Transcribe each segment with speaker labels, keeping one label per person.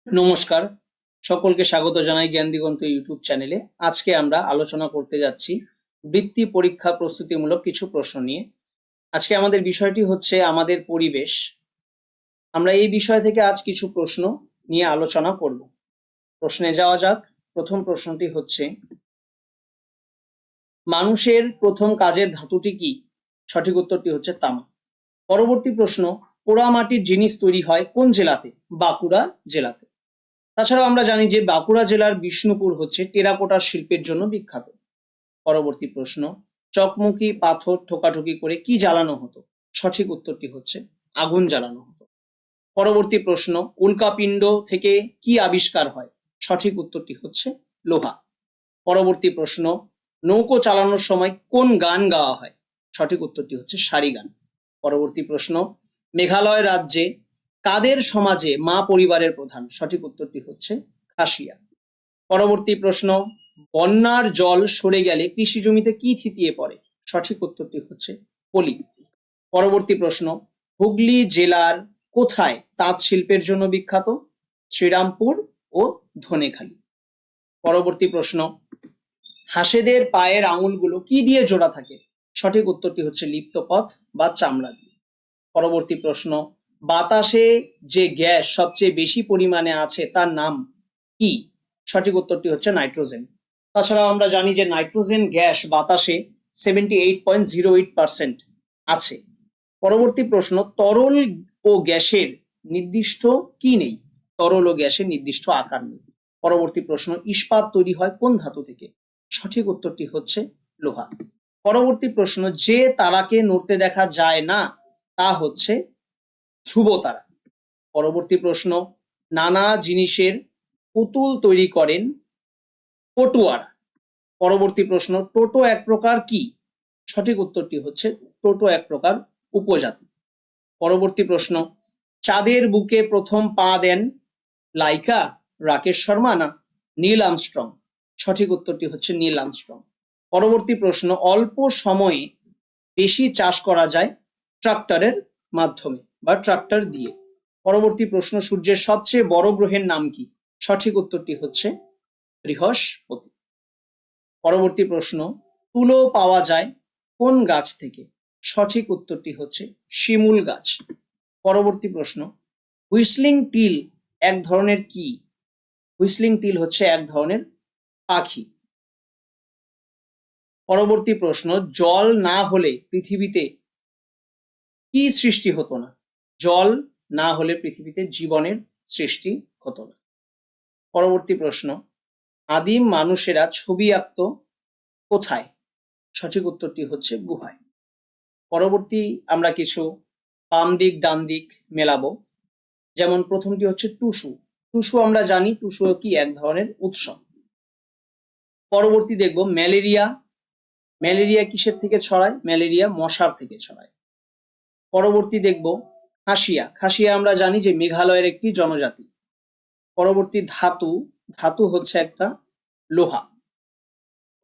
Speaker 1: নমস্কার, সকলকে স্বাগত জানাই জ্ঞান দিগন্ত ইউটিউব চ্যানেলে। আজকে আমরা আলোচনা করতে যাচ্ছি বৃত্তি পরীক্ষা প্রস্তুতিমূলক কিছু প্রশ্ন নিয়ে। আজকে আমাদের বিষয়টি হচ্ছে আমাদের পরিবেশ। আমরা এই বিষয় থেকে আজ কিছু প্রশ্ন নিয়ে আলোচনা করব। প্রশ্নে যাওয়া যাক। প্রথম প্রশ্নটি হচ্ছে, মানুষের প্রথম কাজের ধাতুটি কি? সঠিক উত্তরটি হচ্ছে তামা। পরবর্তী প্রশ্ন, পোড়ামাটির জিনিস তৈরি হয় কোন জেলাতে? বাঁকুড়া জেলাতে। তাছাড়াও আমরা জানি যে বাঁকুড়া জেলার বিষ্ণুপুর হচ্ছে টেরাকোটার শিল্পের জন্য বিখ্যাত। পরবর্তী প্রশ্ন, চকমকি পাথর ঠোকাঠুকি করে কি জ্বালানো হতো? সঠিক উত্তরটি হচ্ছে আগুন জ্বালানো হতো। পরবর্তী প্রশ্ন, উল্কাপিণ্ড থেকে কি আবিষ্কার হয়? সঠিক উত্তরটি হচ্ছে লোহা। পরবর্তী প্রশ্ন, নৌকো চালানোর সময় কোন গান গাওয়া হয়? সঠিক উত্তরটি হচ্ছে সারি গান। পরবর্তী প্রশ্ন, মেঘালয় রাজ্যে কাদের সমাজে মা পরিবারের প্রধান? সঠিক উত্তরটি হচ্ছে খাসিয়া। পরবর্তী প্রশ্ন, বন্যার জল সরে গেলে কৃষি জমিতে কি থিতিয়ে পড়ে? সঠিক উত্তরটি হচ্ছে পলি। পরবর্তী প্রশ্ন, হুগলি জেলার কোথায় তাঁত শিল্পের জন্য বিখ্যাত? শ্রীরামপুর ও ধনেখালি। পরবর্তী প্রশ্ন, হাঁসেদের পায়ের আঙুলগুলো কি দিয়ে জোড়া থাকে? সঠিক উত্তরটি হচ্ছে লিপ্ত পথ বা চামড়া দিয়ে। পরবর্তী প্রশ্ন, বাতাসে যে গ্যাস সবচেয়ে বেশি পরিমাণে আছে তার নাম কি? সঠিক উত্তরটি হচ্ছে নাইট্রোজেন। তাছাড়াও আমরা জানি যে নাইট্রোজেন গ্যাস বাতাসে 78.08% আছে। পরবর্তী প্রশ্ন, তরল ও গ্যাসের নির্দিষ্ট কি নেই? তরল ও গ্যাসের নির্দিষ্ট আকার নেই। পরবর্তী প্রশ্ন, ইস্পাত তৈরি হয় কোন ধাতু থেকে? সঠিক উত্তরটি হচ্ছে লোহা। পরবর্তী প্রশ্ন, যে তারাকে নড়তে দেখা যায় না তা হচ্ছে ধ্রুব তারা। পরবর্তী প্রশ্ন, নানা জিনিসের পুতুল তৈরি করেন পটুয়ারা। পরবর্তী প্রশ্ন, টোটো এক প্রকার কি? সঠিক উত্তরটি হচ্ছে টোটো এক প্রকার উপজাতি। পরবর্তী প্রশ্ন, চাঁদের বুকে প্রথম পা দেন লাইকা, রাকেশ শর্মা না নীল আর্মস্ট্রং? সঠিক উত্তরটি হচ্ছে নীল আর্মস্ট্রং। পরবর্তী প্রশ্ন, অল্প সময়ে বেশি চাষ করা যায় ট্রাক্টরের মাধ্যমে বা ট্রাক্টর দিয়ে। পরবর্তী প্রশ্ন, সূর্যের সবচেয়ে বড় গ্রহের নাম কি? সঠিক উত্তরটি হচ্ছে বৃহস্পতি। পরবর্তী প্রশ্ন, তুলো পাওয়া যায় কোন গাছ থেকে? সঠিক উত্তরটি হচ্ছে শিমুল গাছ। পরবর্তী প্রশ্ন, হুইসলিং টিল এক ধরনের কি? হুইসলিং টিল হচ্ছে এক ধরনের পাখি। পরবর্তী প্রশ্ন, জল না হলে পৃথিবীতে কি সৃষ্টি হতো না? জল না হলে পৃথিবীতে জীবনের সৃষ্টি হতো না। পরবর্তী প্রশ্ন, আদিম মানুষেরা ছবি আঁকত কোথায়? সঠিক উত্তরটি হচ্ছে গুহায়। পরবর্তী আমরা কিছু বাম দিক ডান দিক মেলাবো। যেমন প্রথমটি হচ্ছে টুসু। টুসু আমরা জানি টুসু কি এক ধরনের উৎসব। পরবর্তী দেখব ম্যালেরিয়া। ম্যালেরিয়া কিসের থেকে ছড়ায়? ম্যালেরিয়া মশার থেকে ছড়ায়। পরবর্তী দেখব খাসিয়া। খাসিয়া আমরা জানি যে মেঘালয়ের একটি জনজাতি। পরবর্তী ধাতু। ধাতু হচ্ছে একটা লোহা।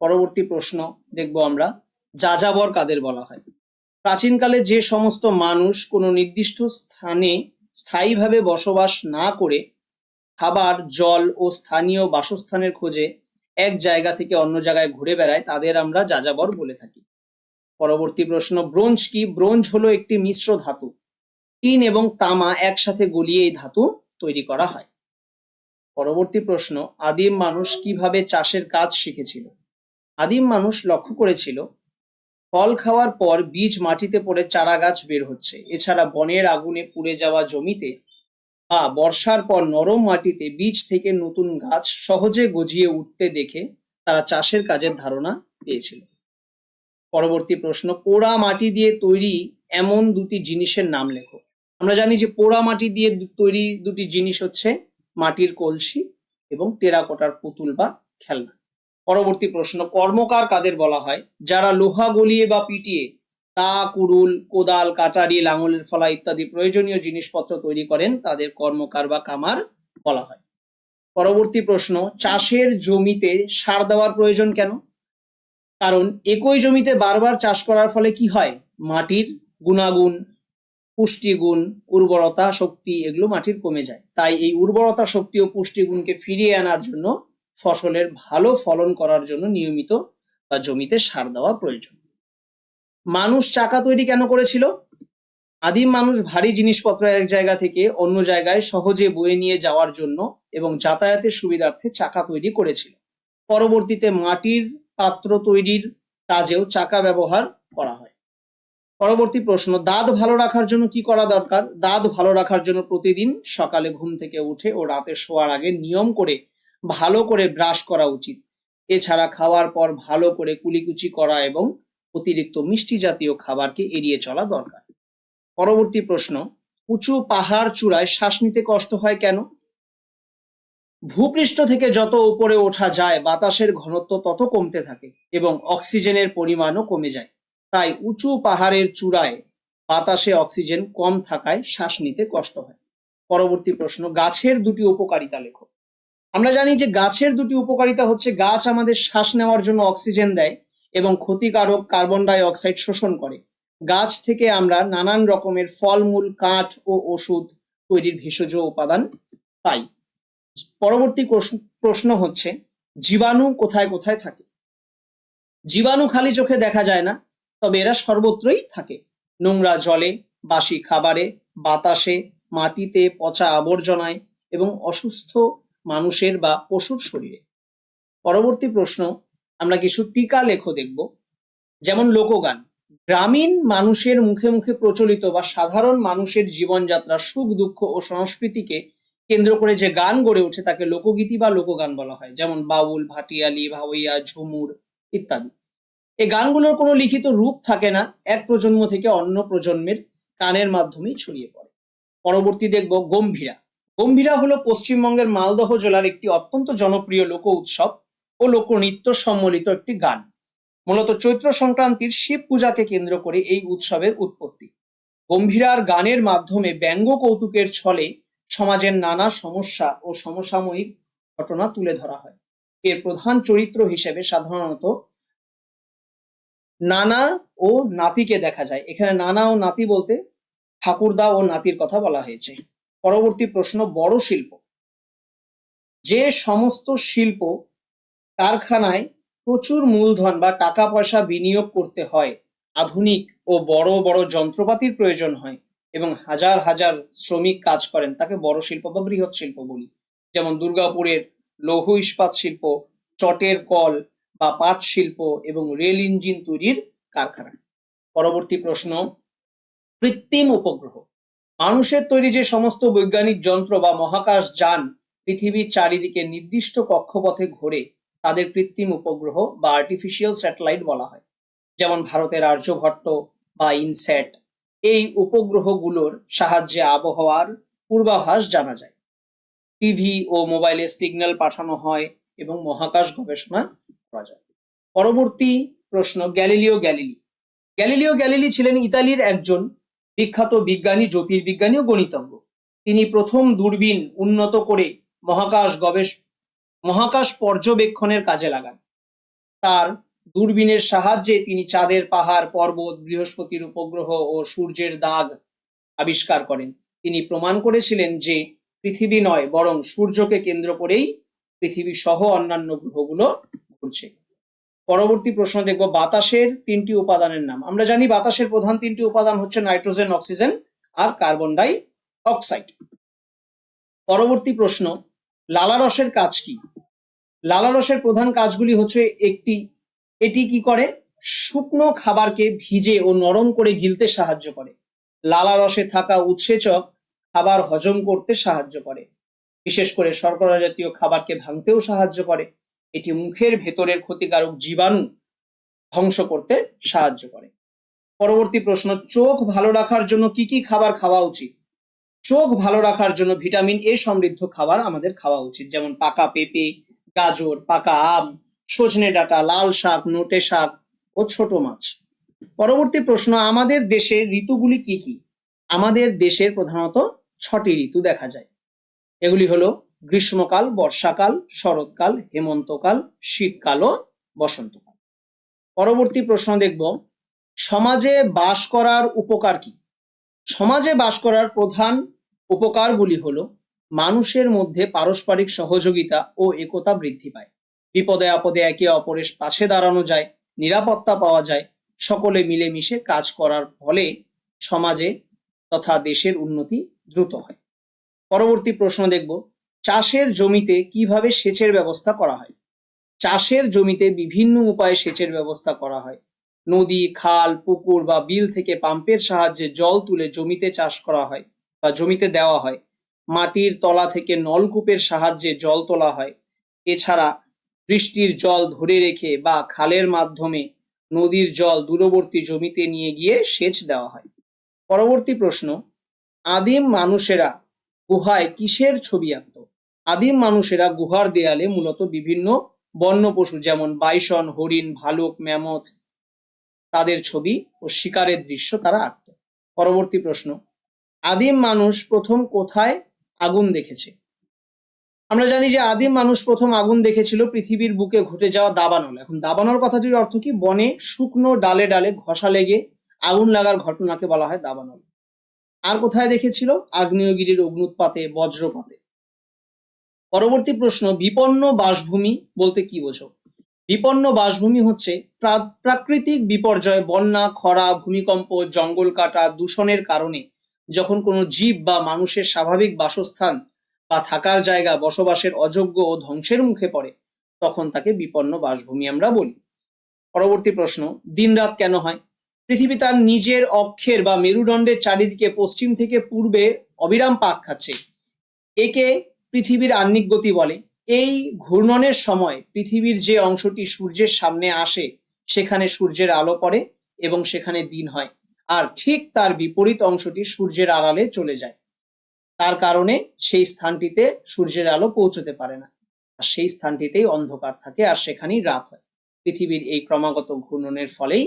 Speaker 1: পরবর্তী প্রশ্ন দেখব আমরা যাযাবর কাদের বলা হয়? প্রাচীনকালে যে সমস্ত মানুষ কোনো নির্দিষ্ট স্থানে স্থায়ীভাবে বসবাস না করে খাবার, জল ও স্থানীয় বাসস্থানের খোঁজে এক জায়গা থেকে অন্য জায়গায় ঘুরে বেড়ায় তাদের আমরা যাযাবর বলে থাকি। পরবর্তী প্রশ্ন, ব্রোঞ্জ কি? ব্রোঞ্জ হলো একটি মিশ্র ধাতু। টিন এবং তামা একসাথে গলিয়ে এই ধাতু তৈরি করা হয়। পরবর্তী প্রশ্ন, আদিম মানুষ কিভাবে চাষের কাজ শিখেছিল? আদিম মানুষ লক্ষ্য করেছিল ফল খাওয়ার পর বীজ মাটিতে পড়ে চারা গাছ বের হচ্ছে। এছাড়া বনের আগুনে পুড়ে যাওয়া জমিতে বা বর্ষার পর নরম মাটিতে বীজ থেকে নতুন গাছ সহজে গজিয়ে উঠতে দেখে তারা চাষের কাজের ধারণা পেয়েছিল। পরবর্তী প্রশ্ন, পোড়া মাটি দিয়ে তৈরি এমন দুটি জিনিসের নাম লেখো। আমরা জানি যে পোড়া মাটি দিয়ে তৈরি দুটি জিনিস হচ্ছে মাটির কলসি এবং টেরাকোটার পুতুল বা খেলনা। পরবর্তী প্রশ্ন, কর্মকার কাদের বলা হয়? যারা লোহা গলিয়ে বা পিটিয়ে দা, কুড়ুল, কোদাল, কাটারি, লাঙলের ফলা ইত্যাদি প্রয়োজনীয় জিনিসপত্র তৈরি করেন তাদের কর্মকার বা কামার বলা হয়। পরবর্তী প্রশ্ন, চাষের জমিতে সার দেওয়ার প্রয়োজন কেন? কারণ একই জমিতে বারবার চাষ করার ফলে কি হয়? মাটির গুণাগুণ পুষ্টিগুণ, উর্বরতা শক্তি এগুলো মাটির কমে যায়। তাই এই উর্বরতা শক্তি ও পুষ্টিগুণকে ফিরিয়ে আনার জন্য ফসলের ভালো ফলন করার জন্য নিয়মিত বা জমিতে সার দেওয়া প্রয়োজন। মানুষ চাকা তৈরি কেন করেছিল? আদিম মানুষ ভারী জিনিসপত্র এক জায়গা থেকে অন্য জায়গায় সহজে বয়ে নিয়ে যাওয়ার জন্য এবং যাতায়াতের সুবিধার্থে চাকা তৈরি করেছিল। পরবর্তীতে মাটির পাত্র তৈরির কাজেও চাকা ব্যবহার করা হয়। পরবর্তী প্রশ্ন, দাঁত ভালো রাখার জন্য কি করা দরকার? দাঁত ভালো রাখার জন্য প্রতিদিন সকালে ঘুম থেকে উঠে ও রাতে শোয়ার আগে নিয়ম করে ভালো করে ব্রাশ করা উচিত। এছাড়া খাওয়ার পর ভালো করে কুলিকুচি করা এবং অতিরিক্ত মিষ্টি জাতীয় খাবারকে এড়িয়ে চলা দরকার। পরবর্তী প্রশ্ন, উঁচু পাহাড় চূড়ায় শ্বাস নিতে কষ্ট হয় কেন? ভূপৃষ্ঠ থেকে যত উপরে ওঠা যায় বাতাসের ঘনত্ব তত কমতে থাকে এবং অক্সিজেনের পরিমাণও কমে যায়। তাই উঁচু পাহাড়ের চূড়ায় বাতাসে অক্সিজেন কম থাকায় শ্বাস নিতে কষ্ট হয়। পরবর্তী প্রশ্ন, গাছের দুটি উপকারিতা লেখো। আমরা জানি যে গাছের দুটি উপকারিতা হচ্ছে, গাছ আমাদের শ্বাস নেওয়ার জন্য অক্সিজেন দেয় এবং ক্ষতিকারক কার্বন ডাই অক্সাইড শোষণ করে। গাছ থেকে আমরা নানান রকমের ফলমূল, কাঠ ও ওষুধ তৈরির ভেষজ উপাদান পাই। পরবর্তী প্রশ্ন হচ্ছে, জীবাণু কোথায় কোথায় থাকে? জীবাণু খালি চোখে দেখা যায় না, তবে এরা সর্বত্রই থাকে। নোংরা জলে, বাসি খাবারে, বাতাসে, মাটিতে, পচা আবর্জনায় এবং অসুস্থ মানুষের বা পশুর শরীরে। পরবর্তী প্রশ্ন, আমরা কিছু টিকা লেখো দেখব। যেমন লোকগান, গ্রামীণ মানুষের মুখে মুখে প্রচলিত বা সাধারণ মানুষের জীবনযাত্রা, সুখ দুঃখ ও সংস্কৃতিকে কেন্দ্র করে যে গান গড়ে ওঠে তাকে লোকগীতি বা লোকগান বলা হয়। যেমন বাউল, ভাটিয়ালি, ভাওয়াইয়া, ঝুমুর ইত্যাদি। এই গানগুলোর কোনো লিখিত রূপ থাকে না, এক প্রজন্ম থেকে অন্য প্রজন্মের কানের মাধ্যমেই ছড়িয়ে পড়ে। পরবর্তী দেখব গম্ভীরা। গম্ভীরা হলো পশ্চিমবঙ্গের মালদহ জেলার একটি অত্যন্ত জনপ্রিয় লোক উৎসব ও লোকনৃত্য সম্মিলিত একটি গান। মূলত চৈত্র সংক্রান্তির শিব পূজাকে কেন্দ্র করে এই উৎসবের উৎপত্তি। গম্ভীরার গানের মাধ্যমে ব্যঙ্গ কৌতুকের ছলে সমাজের নানা সমস্যা ও সমসাময়িক ঘটনা তুলে ধরা হয়। এর প্রধান চরিত্র হিসেবে সাধারণত নানা ও নাতিকে দেখা যায়। এখানে নানা ও নাতি বলতে ঠাকুরদা ও নাতির কথা বলা হয়েছে। পরবর্তী প্রশ্ন, বড় শিল্প। যে সমস্ত শিল্প কারখানায় প্রচুর মূলধন বা টাকা পয়সা বিনিয়োগ করতে হয়, আধুনিক ও বড় বড় যন্ত্রপাতির প্রয়োজন হয় এবং হাজার হাজার শ্রমিক কাজ করেন, তাকে বড় শিল্প বা বৃহৎ শিল্প বলি। যেমন দুর্গাপুরের লৌহ ইস্পাত শিল্প, চটের কল বা পাট শিল্প এবং রেল ইঞ্জিন তৈরির কারখানা। পরবর্তী প্রশ্ন, কৃত্রিম উপগ্রহ। মানুষের তৈরি যে সমস্ত বৈজ্ঞানিক যন্ত্র বা মহাকাশ যান পৃথিবীর চারিদিকে নির্দিষ্ট কক্ষপথে ঘোরে তাদের কৃত্রিম উপগ্রহ বা আর্টিফিশিয়াল স্যাটেলাইট বলা হয়। যেমন ভারতের আর্যভট্ট বা ইনস্যাট। এই উপগ্রহগুলোর সাহায্যে আবহাওয়ার পূর্বাভাস জানা যায়, টিভি ও মোবাইলে সিগন্যাল পাঠানো হয় এবং মহাকাশ গবেষণা করা যায়। পরবর্তী প্রশ্ন, গ্যালিলিও গ্যালিলি। গ্যালিলিও গ্যালিলি ছিলেন ইতালির একজন বিখ্যাত বিজ্ঞানী, জ্যোতির্বিজ্ঞানী ও গণিতজ্ঞ। তিনি প্রথম দূরবীন উন্নত করে মহাকাশ পর্যবেক্ষণের কাজে লাগান। তার দূরবীনের সাহায্যে তিনি চাঁদের পাহাড়, পর্বত, বৃহস্পতির উপগ্রহ ও সূর্যের দাগ আবিষ্কার করেন। তিনি প্রমাণ করেছিলেন যে পৃথিবী নয় বরং সূর্যকে কেন্দ্র করেই পৃথিবী সহ অন্যান্য গ্রহগুলো ঘুরছে। পরবর্তী প্রশ্ন দেখব, বাতাসের তিনটি উপাদানের নাম। আমরা জানি বাতাসের প্রধান তিনটি উপাদান হচ্ছে নাইট্রোজেন, অক্সিজেন আর কার্বন ডাই অক্সাইড। পরবর্তী প্রশ্ন, লালারসের কাজ কি? লালারসের প্রধান কাজগুলি হচ্ছে, এটি কি করে? শুকনো খাবারকে ভিজে ও নরম করে গিলতে সাহায্য করে। লালারসে থাকা উৎসেচক খাবার হজম করতে সাহায্য করে, বিশেষ করে শর্করা জাতীয় খাবারকে ভাঙতেও সাহায্য করে। এটি মুখের ভেতরের ক্ষতিকারক জীবাণু ধ্বংস করতে সাহায্য করে। পরবর্তী প্রশ্ন, চোখ ভালো রাখার জন্য কি কি খাবার খাওয়া উচিত? চোখ ভালো রাখার জন্য ভিটামিন এ সমৃদ্ধ খাবার আমাদের খাওয়া উচিত। যেমন পাকা পেঁপে, গাজর, পাকা আম, সজনে ডাঁটা, লাল শাক, নোটে শাক ও ছোট মাছ। পরবর্তী প্রশ্ন, আমাদের দেশের ঋতুগুলি কি কি? আমাদের দেশের প্রধানত 6টি ঋতু দেখা যায়। এগুলি হলো গ্রীষ্মকাল, বর্ষাকাল, শরৎকাল, হেমন্তকাল, শীতকাল ও বসন্তকাল। পরবর্তী প্রশ্ন দেখব, সমাজে বাস করার উপকার কি? সমাজে বাস করার প্রধান উপকারগুলি হলো মানুষের মধ্যে পারস্পরিক সহযোগিতা ও একতা বৃদ্ধি পায়, বিপদে আপদে একে অপরের পাশে দাঁড়ানো যায়, নিরাপত্তা পাওয়া যায়, সকলে মিলেমিশে কাজ করার ফলে সমাজে তথা দেশের উন্নতি দ্রুত হয়। পরবর্তী প্রশ্ন দেখব, চাষের জমিতে কিভাবে সেচের ব্যবস্থা করা হয়? চাষের জমিতে বিভিন্ন উপায়ে সেচের ব্যবস্থা করা হয়। নদী, খাল, পুকুর বা বিল থেকে পাম্পের সাহায্যে জল তুলে জমিতে চাষ করা হয় বা জমিতে দেওয়া হয়। মাটির তলা থেকে নলকূপের সাহায্যে জল তোলা হয়। এছাড়া বৃষ্টির জল ধরে রেখে বা খালের মাধ্যমে নদীর জল দূরবর্তী জমিতে নিয়ে গিয়ে সেচ দেওয়া হয়। পরবর্তী প্রশ্ন, আদিম মানুষেরা গুহায় কিসের ছবি আঁকত? আদিম মানুষেরা গুহার দেয়ালে মূলত বিভিন্ন বন্য পশু যেমন বাইসন, হরিণ, ভালুক, ম্যামথ তাদের ছবি ও শিকারের দৃশ্য তারা আঁকত। পরবর্তী প্রশ্ন, আদিম মানুষ প্রথম কোথায় আগুন দেখেছে? আমরা জানি যে আদিম মানুষ প্রথম আগুন দেখেছিল পৃথিবীর বুকে ঘটে যাওয়া দাবানল। এখন দাবানল কথাটির অর্থ কি? বনে শুকনো ডালে ডালে ঘষা লেগে আগুন লাগার ঘটনাকে বলা হয় দাবানল। আর কোথায় দেখেছিল? আগ্নেয়গিরির অগ্নুৎপাতে, বজ্রপাতে। পরবর্তী প্রশ্ন, বিপন্ন বাসভূমি বলতে কি বোঝো? বিপন্ন বাসভূমি হচ্ছে প্রাকৃতিক বিপর্যয়, বন্যা, খরা, ভূমিকম্প, জঙ্গল কাটা, দূষণের কারণে যখন কোনো জীব বা মানুষের স্বাভাবিক বাসস্থান বা থাকার জায়গা বসবাসের অযোগ্য ও ধ্বংসের মুখে পড়ে, তখন তাকে বিপন্ন বাসভূমি আমরা বলি। পরবর্তী প্রশ্ন, দিনরাত কেন হয়? পৃথিবী তার নিজের অক্ষের বা মেরুদণ্ডের চারিদিকে পশ্চিম থেকে পূর্বে অবিরাম পাক খাচ্ছে। একে পৃথিবীর আহ্নিক গতি বলে। এই ঘূর্ণনের সময় পৃথিবীর যে অংশটি সূর্যের সামনে আসে সেখানে সূর্যের আলো পড়ে এবং সেখানে দিন হয়, আর ঠিক তার বিপরীত অংশটি সূর্যের আড়ালে চলে যায়। তার কারণে সেই স্থানটিতে সূর্যের আলো পৌঁছতে পারে না, আর সেই স্থানটিতেই অন্ধকার থাকে আর সেখানেই রাত হয়। পৃথিবীর এই ক্রমাগত ঘূর্ণনের ফলেই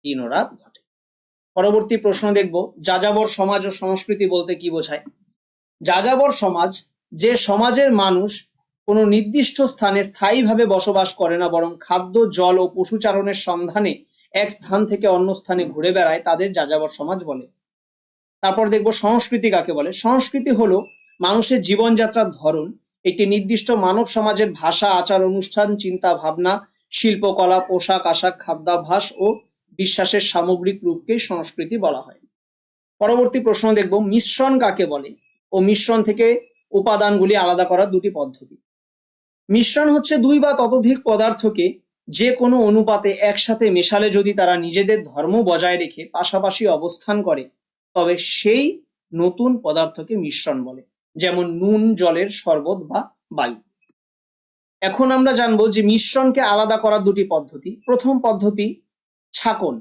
Speaker 1: দিন ও রাত ঘটে। পরবর্তী প্রশ্ন দেখব, যাযাবর সমাজ ও সংস্কৃতি বলতে কি বোঝায়? যাযাবর সমাজ যে সমাজের মানুষ কোনো নির্দিষ্ট স্থানে স্থায়ীভাবে বসবাস করে না, বরং খাদ্য, জল ও পশুচারণের সন্ধানে এক স্থান থেকে অন্য স্থানে ঘুরে বেড়ায়, তাদের যাযাবর সমাজ বলে। তারপর দেখব সংস্কৃতি কাকে বলে। সংস্কৃতি হলো মানুষের জীবনযাত্রার ধরন। একটি নির্দিষ্ট মানব সমাজের ভাষা, আচার অনুষ্ঠান, চিন্তা ভাবনা, শিল্পকলা, পোশাক আশাক, খাদ্যাভ্যাস ও বিশ্বাসের সামগ্রিক রূপকে সংস্কৃতি বলা হয়। পরবর্তী প্রশ্ন দেখব, মিশ্রণ কাকে বলে ও মিশ্রণ থেকে উপাদানগুলি আলাদা করার দুটি পদ্ধতি। মিশ্রণ হচ্ছে দুই বা ততোধিক পদার্থকে যে কোনো অনুপাতে একসাথে মেশালে যদি তারা নিজেদের ধর্ম বজায় রেখে পাশাপাশি অবস্থান করে তবে সেই নতুন পদার্থকে মিশ্রণ বলে, যেমন নুন জলের শরবত বা বায়ু। এখন আমরা জানবো যে মিশ্রণকে আলাদা করার দুটি পদ্ধতি। প্রথম পদ্ধতি ছাঁকন।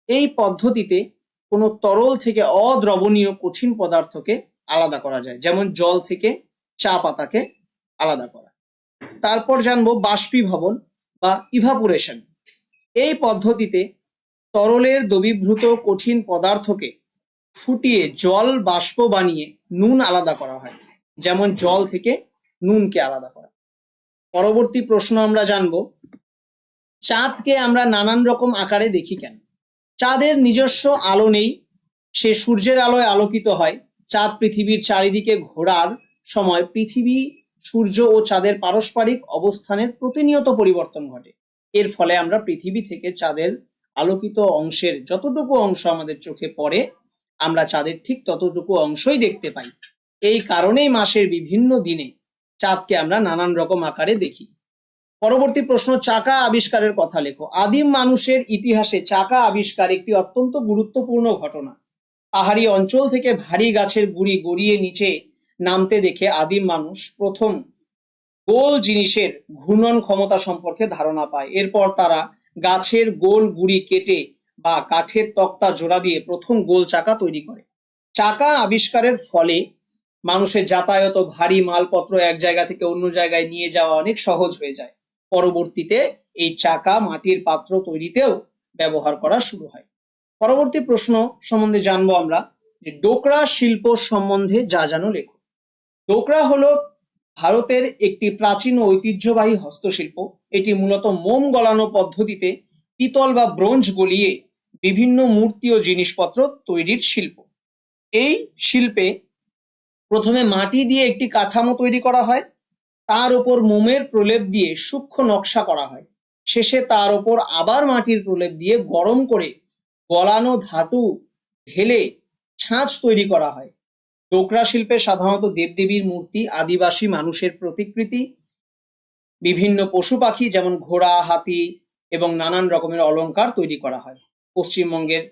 Speaker 1: এই পদ্ধতিতে কোনো তরল থেকে অদ্রবণীয় কঠিন পদার্থকে আলাদা করা যায়, যেমন জল থেকে চা পাতাকে আলাদা করা। তারপর জানবো বাষ্পীভবন বা ইভাপোরেশন। এই পদ্ধতিতে তরলের দ্রবীভূত কঠিন পদার্থকে ফুটিয়ে জল বাষ্প বানিয়ে নুন আলাদা করা হয়, যেমন জল থেকে নুনকে আলাদা করা। পরবর্তী প্রশ্ন আমরা জানবো, চাঁদকে আমরা নানান রকম আকারে দেখি কেন? চাঁদের নিজস্ব আলো নেই, সে সূর্যের আলোয় আলোকিত হয়। চাঁদ পৃথিবীর চারিদিকে ঘোরার সময় পৃথিবী, সূর্য ও চাঁদের পারস্পরিক অবস্থানের প্রতিনিয়ত পরিবর্তন ঘটে। এর ফলে আমরা পৃথিবী থেকে চাঁদের আলোকিত অংশের যতটুকু অংশ আমাদের চোখে পড়ে আমরা চাঁদের ঠিক ততটুকু অংশই দেখতে পাই। এই কারণেই মাসের বিভিন্ন দিনে চাঁদকে আমরা নানান রকম আকারে দেখি। পরবর্তী প্রশ্ন, চাকা আবিষ্কারের কথা লেখো। আদিম মানুষের ইতিহাসে চাকা আবিষ্কার একটি অত্যন্ত গুরুত্বপূর্ণ ঘটনা। পাহাড়ি অঞ্চল থেকে ভারী গাছের গুড়ি গড়িয়ে নিচে নামতে দেখে আদিম মানুষ প্রথম গোল জিনিসের ঘূর্ণন ক্ষমতা সম্পর্কে ধারণা পায়। এরপর তারা গাছের গোল গুড়ি কেটে বা কাঠের তক্তা জোড়া দিয়ে প্রথম গোল চাকা তৈরি করে। চাকা আবিষ্কারের ফলে মানুষের যাতায়াত ও ভারী মালপত্র এক জায়গা থেকে অন্য জায়গায় নিয়ে যাওয়া অনেক সহজ হয়ে যায়। পরবর্তীতে এই চাকা মাটির পাত্র তৈরিতেও ব্যবহার করা শুরু হয়। পরবর্তী প্রশ্ন সম্বন্ধে জানবো আমরা যে ডোকরা শিল্প সম্বন্ধে যা জানো লেখো। ডোকরা হলো ভারতের একটি প্রাচীন ও ঐতিহ্যবাহী হস্তশিল্প। এটি মূলত মোম গলানো পদ্ধতিতে পিতল বা ব্রোঞ্জ গলিয়ে বিভিন্ন মূর্তি ও জিনিসপত্র তৈরির শিল্প। এই শিল্পে প্রথমে মাটি দিয়ে একটি কাঠামো তৈরি করা হয়, তার উপর মোমের প্রলেপ দিয়ে সূক্ষ্ম নকশা করা হয়, শেষে তার উপর আবার মাটির প্রলেপ দিয়ে গরম করে গলানো ধাতু ঢেলে ছাঁচ তৈরি করা হয়। ডোকরা শিল্পে সাধারণত দেবদেবীর মূর্তি, আদিবাসী মানুষের প্রতিকৃতি, বিভিন্ন পশু পাখি যেমন ঘোড়া, হাতি এবং নানান রকমের অলংকার তৈরি করা হয়। পশ্চিমবঙ্গের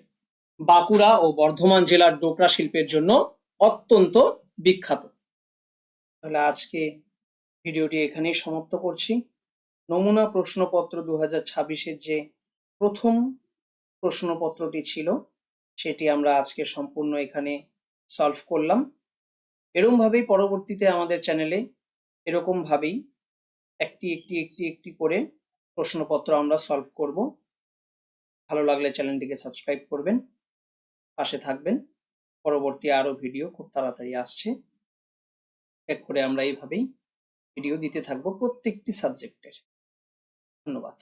Speaker 1: বাঁকুড়া ও বর্ধমান জেলার ডোকরা শিল্পের জন্য অত্যন্ত বিখ্যাত। তাহলে আজকে ভিডিওটি এখানেই সমাপ্ত করছি। নমুনা প্রশ্নপত্র 2026-এর যে প্রথম প্রশ্নপত্রটি ছিল সেটি আমরা আজকে সম্পূর্ণ এখানে সলভ করলাম। এরকম ভাবেই পরবর্তীতে আমাদের চ্যানেলে এরকম ভাবেই একটি করে প্রশ্নপত্র আমরা সলভ করব। ভালো লাগলে চ্যানেলটিকে সাবস্ক্রাইব করবেন, পাশে থাকবেন। পরবর্তী আরো ভিডিও খুব তাড়াতাড়ি আসছে। এক করে আমরা এইভাবেই ভিডিও দিতে থাকবো প্রত্যেকটি সাবজেক্টের। ধন্যবাদ।